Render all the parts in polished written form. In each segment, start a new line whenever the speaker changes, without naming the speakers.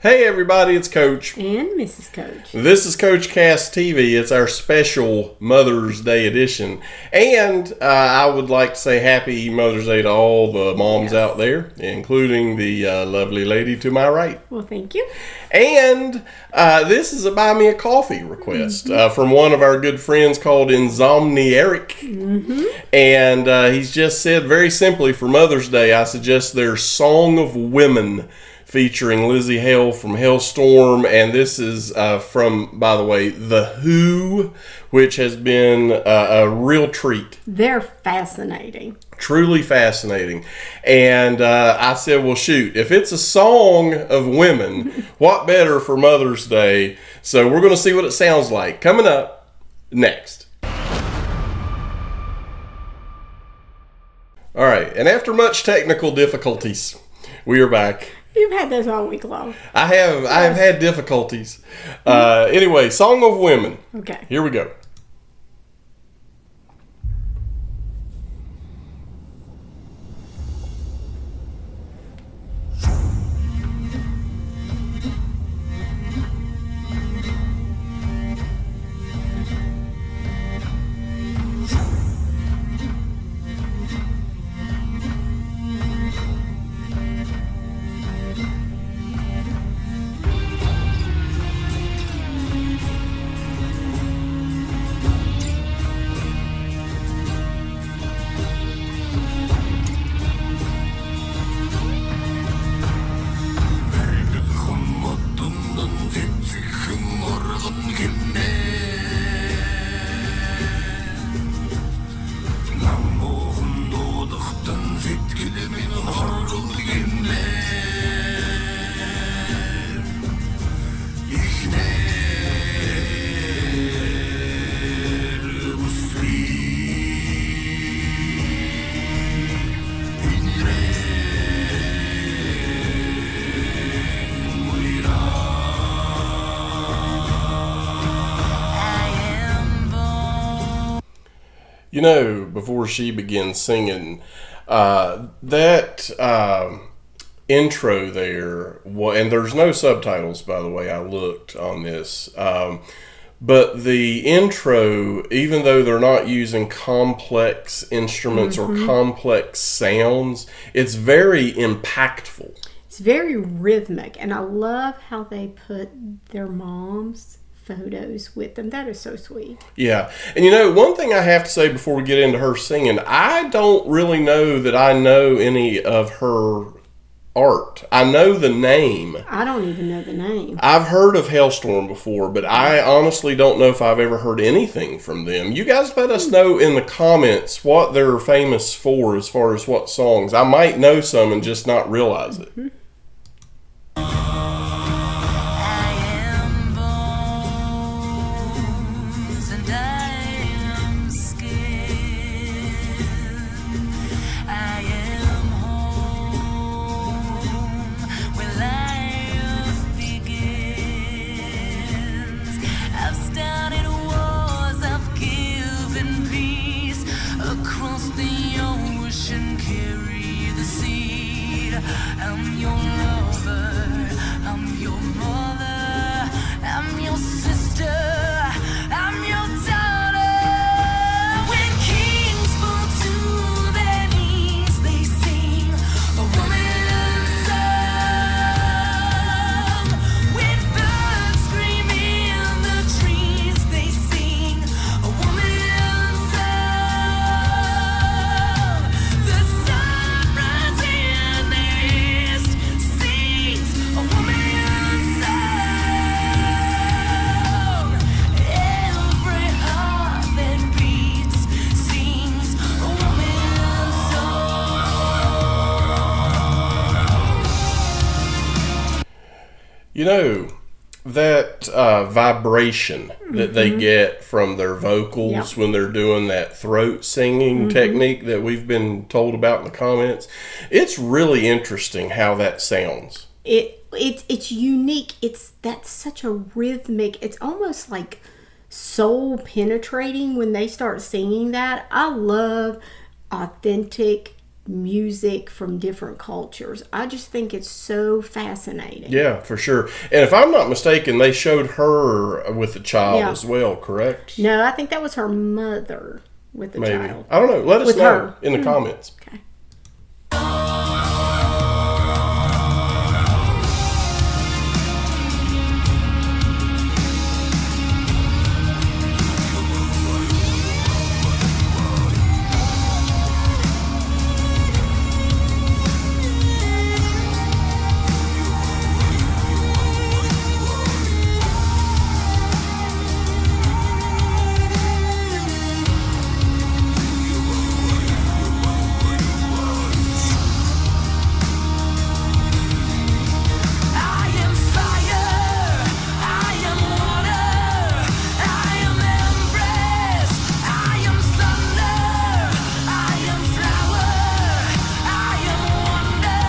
Hey everybody, it's Coach.
And Mrs. Coach.
This is CoachCastTV. It's our special Mother's Day edition. And I would like to say happy Mother's Day to all the moms out there, including the lovely lady to my right.
Well, thank you.
And this is a buy me a coffee request from one of our good friends called Insomnieric. And he's just said very simply, for Mother's Day, I suggest their Song of Women featuring Lzzy Hale from Halestorm, and this is from, by the way, The Who, which has been a real treat.
They're fascinating.
Truly fascinating. And I said, well, shoot, if it's a song of women, what better for Mother's Day? So we're going to see what it sounds like. Coming up next. All right, and after much technical difficulties, we are back.
You've had those all week long.
I have had difficulties. Anyway, Song of Women.
Okay.
Here we go. You know, before she begins singing, that intro there, and there's no subtitles, by the way, I looked on this, but the intro, even though they're not using complex instruments or complex sounds, it's very impactful.
It's very rhythmic, and I love how they put their moms' photos with them. That is so sweet.
Yeah. And you know, one thing I have to say before we get into her singing, I don't really know that I know any of her art. I know the name.
I don't even know the name.
I've heard of Halestorm before, but I honestly don't know if I've ever heard anything from them. You guys let us know in the comments what they're famous for as far as what songs. I might know some and just not realize it.
I'm your lover, I'm your mother, I'm your sister, I'm your daughter. When kings fall to their knees, they sing a woman's song. When birds scream in the trees, they sing a woman's song. The sunrise in the east sings a woman's song. Every heart that beats sings a woman's song.
You know, that vibration that they get from their vocals when they're doing that throat singing technique that we've been told about in the comments, it's really interesting how that sounds.
It's unique. That's such a rhythmic. It's almost like soul penetrating when they start singing that. I love authentic music from different cultures. I just think it's so fascinating.
Yeah, for sure. And if I'm not mistaken, they showed her with the child
Yeah.
as well, correct?
No, I think that was her mother with the
Maybe.
child.
I don't know. Let us
With
know
her.
in the comments.
Okay.
I am fire, I am water, I am embrace, I am thunder, I am flower, I am wonder,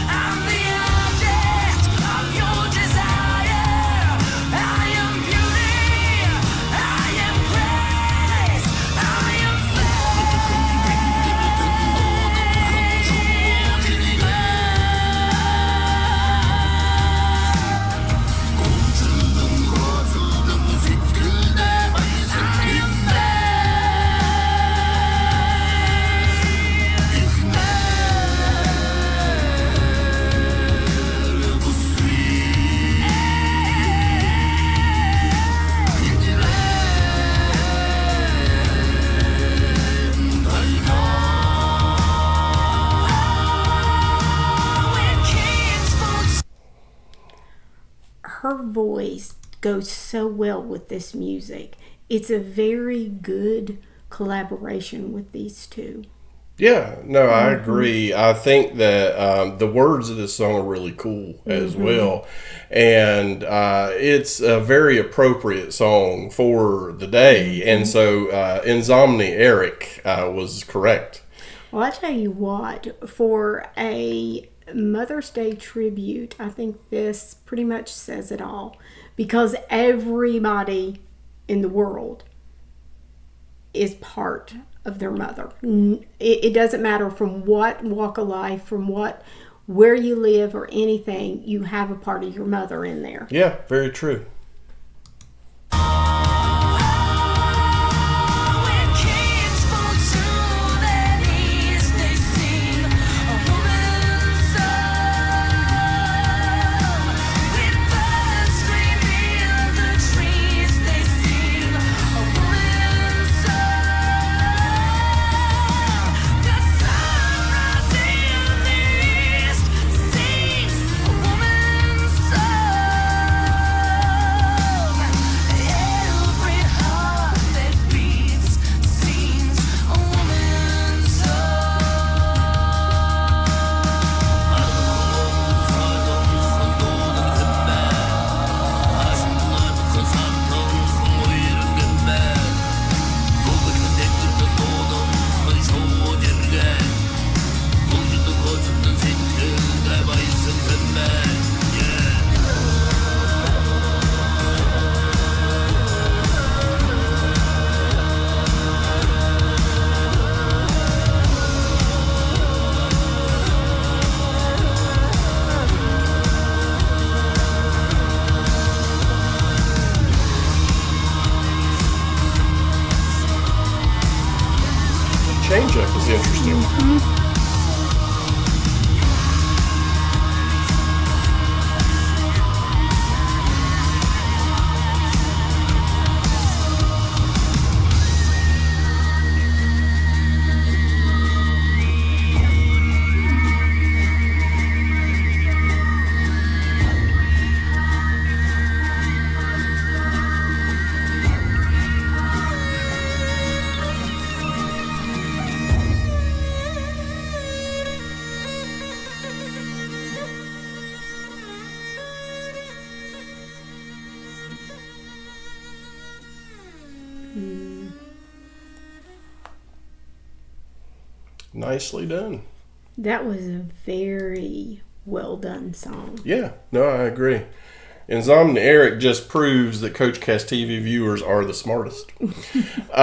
I'm the object of your desire. I am beauty, I am grace, I am
Her voice goes so well with this music. It's a very good collaboration with these two.
Yeah, no, I agree. I think that the words of this song are really cool as well. And it's a very appropriate song for the day. And so Insomni Eric was correct.
Well, I tell you what, for a Mother's Day tribute, I think this pretty much says it all. Because everybody in the world is part of their mother. It doesn't matter from what walk of life, from where you live or anything, you have a part of your mother in there.
Yeah, very true.
When kings fall to their knees, they sing a woman's song. With birds screaming in the trees, they sing a woman's song. The sun rising in the east sings a woman's song. Every heart that beats sings a woman's
Change up is interesting. Nicely done.
That was a very well done song.
Yeah, no, I agree. Insomnia Eric just proves that CoachCastTV viewers are the smartest. Honestly,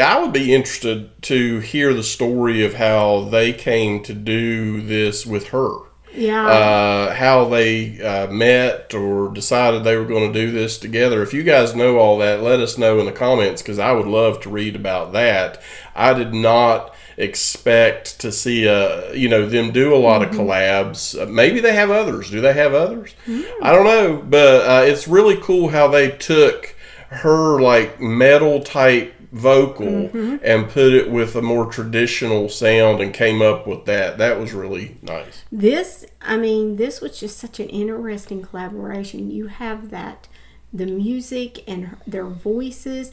I would be interested to hear the story of how they came to do this with her.
Yeah.
How they met or decided they were going to do this together. If you guys know all that, let us know in the comments, because I would love to read about that. I did not expect to see them do a lot of collabs. Maybe they have others. Do they have others? I don't know, but it's really cool how they took her like metal type vocal and put it with a more traditional sound and came up with that. That was really nice.
This was just such an interesting collaboration. You have the music and their voices,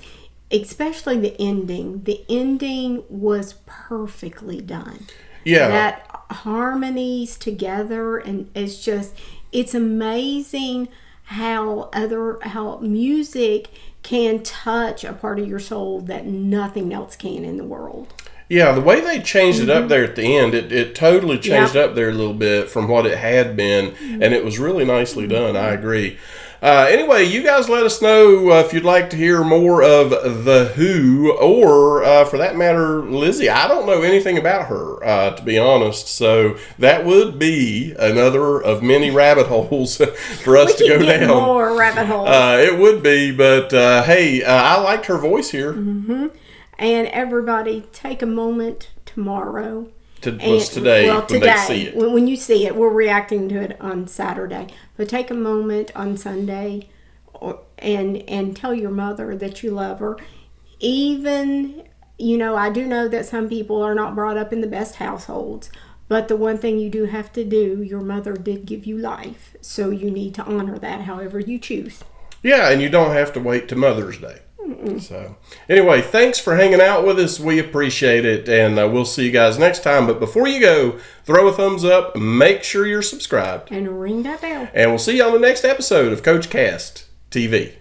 especially the ending. The ending was perfectly done.
Yeah.
That harmonies together, and it's amazing how music can touch a part of your soul that nothing else can in the world.
Yeah, the way they changed it up there at the end, it totally changed up there a little bit from what it had been, and it was really nicely done. I agree. Anyway, you guys let us know if you'd like to hear more of The Who, or for that matter, Lzzy. I don't know anything about her, to be honest, so that would be another of many rabbit holes for us to go down.
More rabbit holes.
It would be, but hey, I liked her voice here.
And everybody, take a moment tomorrow.
Today, when they see it.
When you see it, we're reacting to it on Saturday. But take a moment on Sunday and tell your mother that you love her. Even, I do know that some people are not brought up in the best households. But the one thing you do have to do, your mother did give you life. So you need to honor that however you choose. Yeah,
and you don't have to wait to Mother's Day. So, anyway, thanks for hanging out with us. We appreciate it, and we'll see you guys next time. But before you go, throw a thumbs up, make sure you're subscribed,
and ring that bell.
And we'll see you on the next episode of Coach Cast TV.